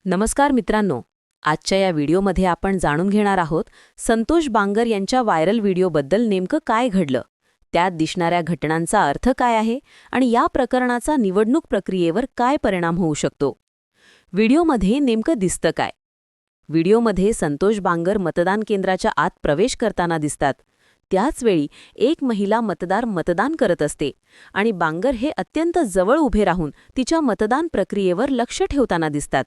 नमस्कार मित्रांनो, आजच्या या व्हिडिओमध्ये आपण जाणून घेणार आहोत संतोष बांगर यांच्या व्हायरल व्हिडिओबद्दल नेमकं काय घडलं, त्यात दिसणाऱ्या घटनांचा अर्थ काय आहे आणि या प्रकरणाचा निवडणूक प्रक्रियेवर काय परिणाम होऊ शकतो. व्हिडिओमध्ये नेमकं दिसतं काय? व्हिडिओमध्ये संतोष बांगर मतदान केंद्राच्या आत प्रवेश करताना दिसतात. त्याचवेळी एक महिला मतदान करत असते आणि बांगर हे अत्यंत जवळ उभे राहून तिच्या मतदान प्रक्रियेवर लक्ष ठेवताना दिसतात.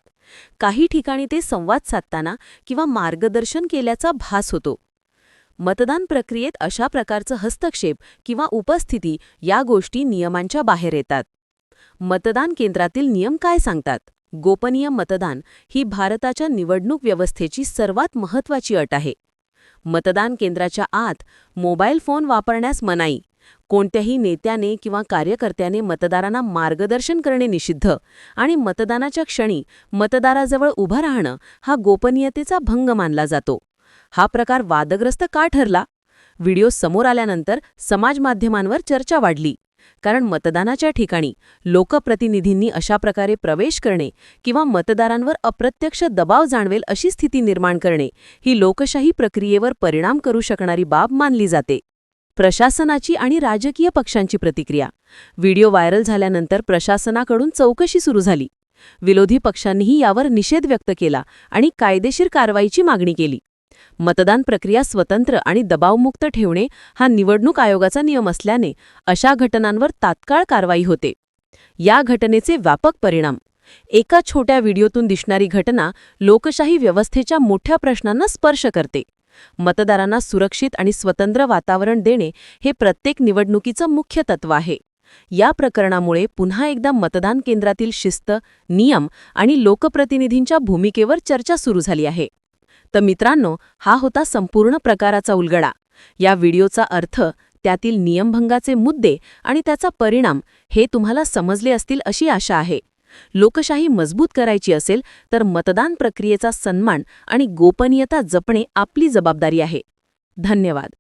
काही ठिकाणी ते संवाद साधताना किंवा मार्गदर्शन केल्याचा भास होतो. मतदान प्रक्रियेत अशा प्रकारचं हस्तक्षेप किंवा उपस्थिती या गोष्टी नियमांच्या बाहेर येतात. मतदान केंद्रातील नियम काय सांगतात? गोपनीय मतदान ही भारताच्या निवडणूक व्यवस्थेची सर्वात महत्त्वाची अट आहे. मतदान केंद्राच्या आत मोबाईल फोन वापरण्यास मनाई, कोणत्याही नेत्याने किंवा कार्यकर्त्याने मतदारांना मार्गदर्शन करणे निषिद्ध आणि मतदानाच्या क्षणी मतदाराजवळ उभं राहणं हा गोपनीयतेचा भंग मानला जातो. हा प्रकार वादग्रस्त का ठरला? व्हिडिओ समोर आल्यानंतर समाजमाध्यमांवर चर्चा वाढली, कारण मतदानाच्या ठिकाणी लोकप्रतिनिधींनी अशा प्रकारे प्रवेश करणे किंवा मतदारांवर अप्रत्यक्ष दबाव जाणवेल अशी स्थिती निर्माण करणे ही लोकशाही प्रक्रियेवर परिणाम करू शकणारी बाब मानली जाते. प्रशासनाची आणि राजकीय पक्षांची प्रतिक्रिया. व्हिडिओ व्हायरल झाल्यानंतर प्रशासनाकडून चौकशी सुरू झाली. विरोधी पक्षांनीही यावर निषेध व्यक्त केला आणि कायदेशीर कारवाईची मागणी केली. मतदान प्रक्रिया स्वतंत्र आणि दबावमुक्त ठेवणे हा निवडणूक आयोगाचा नियम असल्याने अशा घटनांवर तात्काळ कारवाई होते. या घटनेचे व्यापक परिणाम. एका छोट्या व्हिडिओतून दिसणारी घटना लोकशाही व्यवस्थेच्या मोठ्या प्रश्नांना स्पर्श करते. मतदारांना सुरक्षित आणि स्वतंत्र वातावरण देणे हे प्रत्येक निवडणुकीचं मुख्य तत्व आहे. या प्रकरणामुळे पुन्हा एकदा मतदान केंद्रातील शिस्त, नियम आणि लोकप्रतिनिधींच्या भूमिकेवर चर्चा सुरू झाली आहे. तर मित्रांनो, हा होता संपूर्ण प्रकाराचा उलगडा. या व्हिडिओचा अर्थ, त्यातील नियमभंगाचे मुद्दे आणि त्याचा परिणाम हे तुम्हाला समजले असतील अशी आशा आहे. लोकशाही मजबूत करायची असेल तर मतदान प्रक्रियेचा सन्मान आणि गोपनीयता जपणे आपली जबाबदारी आहे. धन्यवाद.